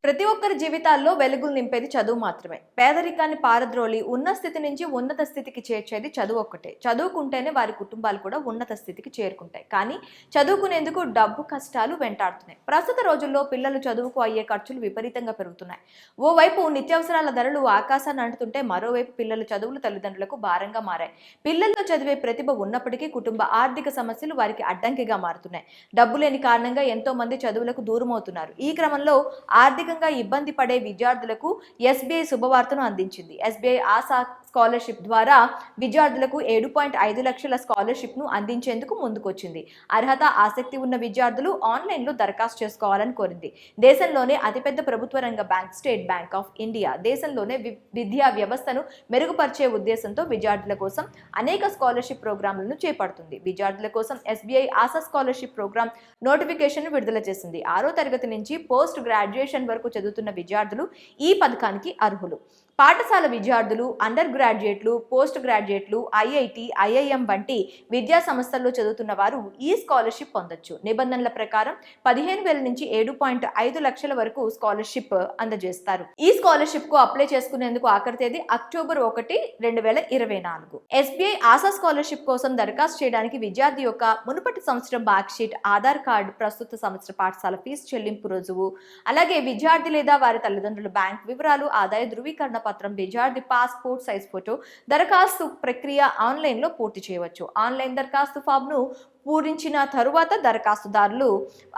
ప్రతి ఒక్కరి జీవితాల్లో వెలుగులు నింపేది చదువు మాత్రమే. పేదరికాన్ని పారద్రోలి ఉన్న స్థితి నుంచి ఉన్నత స్థితికి చేర్చేది చదువు ఒక్కటే. చదువుకుంటేనే వారి కుటుంబాలు కూడా ఉన్నత స్థితికి చేరుకుంటాయి. కానీ చదువుకునేందుకు డబ్బు కష్టాలు వెంటాడుతున్నాయి. ప్రస్తుత రోజుల్లో పిల్లలు చదువుకు అయ్యే ఖర్చులు విపరీతంగా పెరుగుతున్నాయి. ఓవైపు నిత్యావసరాల ధరలు ఆకాశాన్ని అంటుతుంటే మరోవైపు పిల్లల చదువులు తల్లిదండ్రులకు భారంగా మారాయి. పిల్లల్లో చదివే ప్రతిభ ఉన్నప్పటికీ కుటుంబ ఆర్థిక సమస్యలు వారికి అడ్డంకిగా మారుతున్నాయి. డబ్బు లేని కారణంగా ఎంతో మంది చదువులకు దూరమవుతున్నారు. ఈ క్రమంలో ఆర్థికంగా ఇబ్బంది పడే విద్యార్థులకు ఎస్బీఐ శుభవార్తను అందించింది. ఎస్బీఐ ఆశా స్కాలర్షిప్ ద్వారా విద్యార్థులకు 7.5 లక్షల స్కాలర్షిప్ ను అందించేందుకు ముందుకొచ్చింది. అర్హత ఆసక్తి ఉన్న విద్యార్థులు ఆన్లైన్లో దరఖాస్తు చేసుకోవాలని కోరింది. దేశంలోనే అతిపెద్ద ప్రభుత్వ రంగ bank state bank of India దేశంలోనే విద్యా వ్యవస్థను మెరుగుపరిచే ఉద్దేశంతో విద్యార్థుల కోసం అనేక స్కాలర్షిప్ ప్రోగ్రాంలను చేపడుతుంది. విద్యార్థుల కోసం SBI Asha scholarship program notification విడుదల చేసింది. 6వ తరగతి నుంచి పోస్ట్ గ్రాడ్యుయేషన్ వరకు చదువుతున్న విద్యార్థులు ఈ పథకానికి అర్హులు. పాఠశాల విద్యార్థులు, అండర్ గ్రాడ్యుయేట్లు, పోస్ట్ గ్రాడ్యుయేట్లు, ఐఐటి, ఐఐఎం వంటి విద్యా సంస్థల్లో చదువుతున్న వారు ఈ స్కాలర్షిప్ పొందొచ్చు. నిబంధనల ప్రకారం 15,000 నుంచి 7.5 లక్షల వరకు స్కాలర్షిప్ అందజేస్తారు. ఈ స్కాలర్షిప్ కు అప్లై చేసుకునేందుకు ఆఖరి తేదీ అక్టోబర్ 1, 2024. ఎస్బీఐ ఆశా స్కాలర్షిప్ కోసం దరఖాస్తు చేయడానికి విద్యార్థి యొక్క మునుపటి సంవత్సరం మార్క్ షీట్, ఆధార్ కార్డు, ప్రస్తుత సంవత్సర పాఠశాల ఫీజు చెల్లింపు రుజువు, అలాగే విద్యార్థి లేదా వారి తల్లిదండ్రుల బ్యాంక్ వివరాలు, ఆదాయ ధృవీకరణ పత్రం, విద్యార్థి పాస్పోర్ట్ సైజ్ ఫోటో, దరఖాస్తు ప్రక్రియ ఆన్లైన్లో పూర్తి చేయవచ్చు. ఆన్లైన్ దరఖాస్తు ఫామ్ను పూరించిన తరువాత దరఖాస్తుదారులు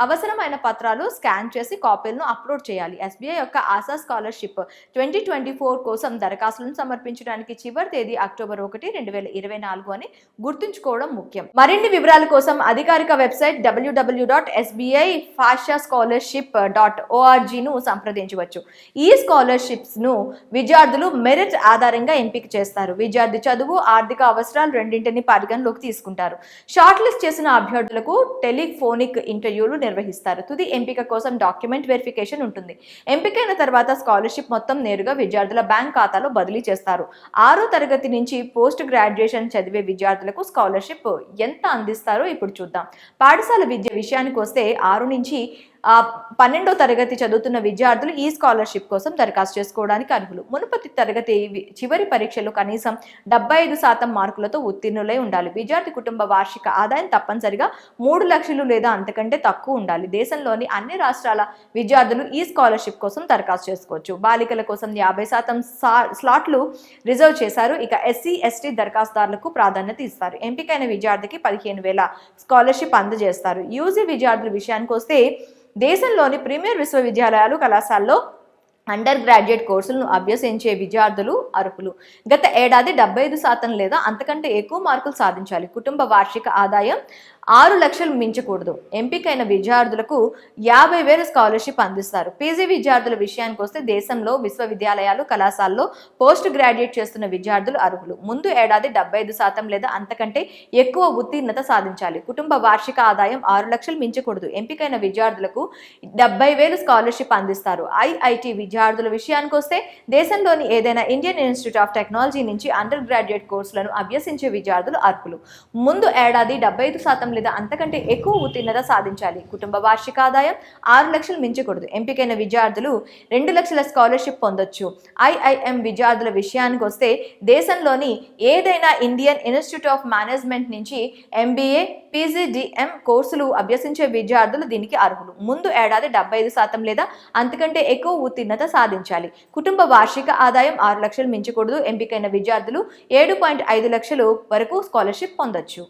అవసరమైన పత్రాలు స్కాన్ చేసి కాపీలను అప్లోడ్ చేయాలి. ఎస్బీఐ యొక్క ఆశా స్కాలర్షిప్ 2024 కోసం దరఖాస్తులను సమర్పించడానికి చివరి తేదీ అక్టోబర్ 1, 2024 అని గుర్తుంచుకోవడం ముఖ్యం. మరిన్ని వివరాల కోసం అధికారిక వెబ్సైట్ www.sbifasha-scholarship.org ను సంప్రదించవచ్చు. ఈ స్కాలర్షిప్స్ ను విద్యార్థులు మెరిట్ ఆధారంగా ఎంపిక చేస్తారు. విద్యార్థి చదువు, ఆర్థిక అవసరాలు రెండింటిని పరిగణలోకి తీసుకుంటారు. షార్ట్ లిస్ట్ చేసిన అభ్యర్థులకు టెలిఫోనిక్ ఇంటర్వ్యూలు నిర్వహిస్తారు. తుది ఎంపిక కోసం డాక్యుమెంట్ వెరిఫికేషన్ ఉంటుంది. ఎంపికైన తర్వాత స్కాలర్షిప్ మొత్తం నేరుగా విద్యార్థుల బ్యాంక్ ఖాతాలో బదిలీ చేస్తారు. 6వ తరగతి నుంచి పోస్ట్ గ్రాడ్యుయేషన్ చదివే విద్యార్థులకు స్కాలర్షిప్ ఎంత అందిస్తారో ఇప్పుడు చూద్దాం. పాఠశాల విద్య విషయానికి వస్తే 6 నుంచి 12వ తరగతి చదువుతున్న విద్యార్థులు ఈ స్కాలర్షిప్ కోసం దరఖాస్తు చేసుకోవడానికి అర్హులు. మునుపటి తరగతి చివరి పరీక్షలు కనీసం 75% మార్కులతో ఉత్తీర్ణులై ఉండాలి. విద్యార్థి కుటుంబ వార్షిక ఆదాయం తప్పనిసరిగా 3 లక్షలు లేదా అంతకంటే తక్కువ ఉండాలి. దేశంలోని అన్ని రాష్ట్రాల విద్యార్థులు ఈ స్కాలర్షిప్ కోసం దరఖాస్తు చేసుకోవచ్చు. బాలికల కోసం 50% స్లాట్లు రిజర్వ్ చేశారు. ఇక ఎస్సీ, ఎస్టీ దరఖాస్తుదారులకు ప్రాధాన్యత ఇస్తారు. ఎంపికైన విద్యార్థికి 15,000 స్కాలర్షిప్ అందజేస్తారు. యూజీ విద్యార్థుల విషయానికి వస్తే దేశంలోని ప్రీమియర్ విశ్వవిద్యాలయాలు, కళాశాలలో అండర్ గ్రాడ్యుయేట్ కోర్సులను అభ్యసించే విద్యార్థులు అర్హులు. గత ఏడాది 75% లేదా అంతకంటే ఎక్కువ మార్కులు సాధించాలి. కుటుంబ వార్షిక ఆదాయం 6 లక్షలు మించకూడదు. ఎంపికైన విద్యార్థులకు 50,000 స్కాలర్షిప్ అందిస్తారు. పీజీ విద్యార్థుల విషయానికి వస్తే దేశంలో విశ్వవిద్యాలయాలు, కళాశాలలో పోస్ట్ గ్రాడ్యుయేట్ చేస్తున్న విద్యార్థులు అర్హులు. ముందు ఏడాది 75% లేదా అంతకంటే ఎక్కువ ఉత్తీర్ణత సాధించాలి. కుటుంబ వార్షిక ఆదాయం 6 లక్షలు మించకూడదు. ఎంపికైన విద్యార్థులకు 70,000 స్కాలర్షిప్ అందిస్తారు. ఐఐటి విద్యార్థుల విషయానికి వస్తే దేశంలోని ఏదైనా ఇండియన్ ఇన్స్టిట్యూట్ ఆఫ్ టెక్నాలజీ నుంచి అండర్ గ్రాడ్యుయేట్ కోర్సులను అభ్యసించే విద్యార్థులు అర్హులు. ముందు ఏడాది 75% లేదా అంతకంటే ఎక్కువ ఉత్తీర్ణత సాధించాలి. కుటుంబ వార్షిక ఆదాయం 6 లక్షలు మించకూడదు. ఎంపికైన విద్యార్థులు 2 లక్షల స్కాలర్షిప్ పొందొచ్చు. ఐఐఎం విద్యార్థుల విషయానికి వస్తే దేశంలోని ఏదైనా ఇండియన్ ఇన్స్టిట్యూట్ ఆఫ్ మేనేజ్మెంట్ నుంచి ఎంబీఏ, పీజీడీఎం కోర్సులు అభ్యసించే విద్యార్థులు దీనికి అర్హులు. ముందు ఏడాది 75% లేదా అంతకంటే ఎక్కువ ఉత్తీర్ణత సాధించాలి. కుటుంబ వార్షిక ఆదాయం 6 లక్షలు మించకూడదు. ఎంపికైన విద్యార్థులు 7.5 లక్షలు వరకు స్కాలర్షిప్ పొందొచ్చు.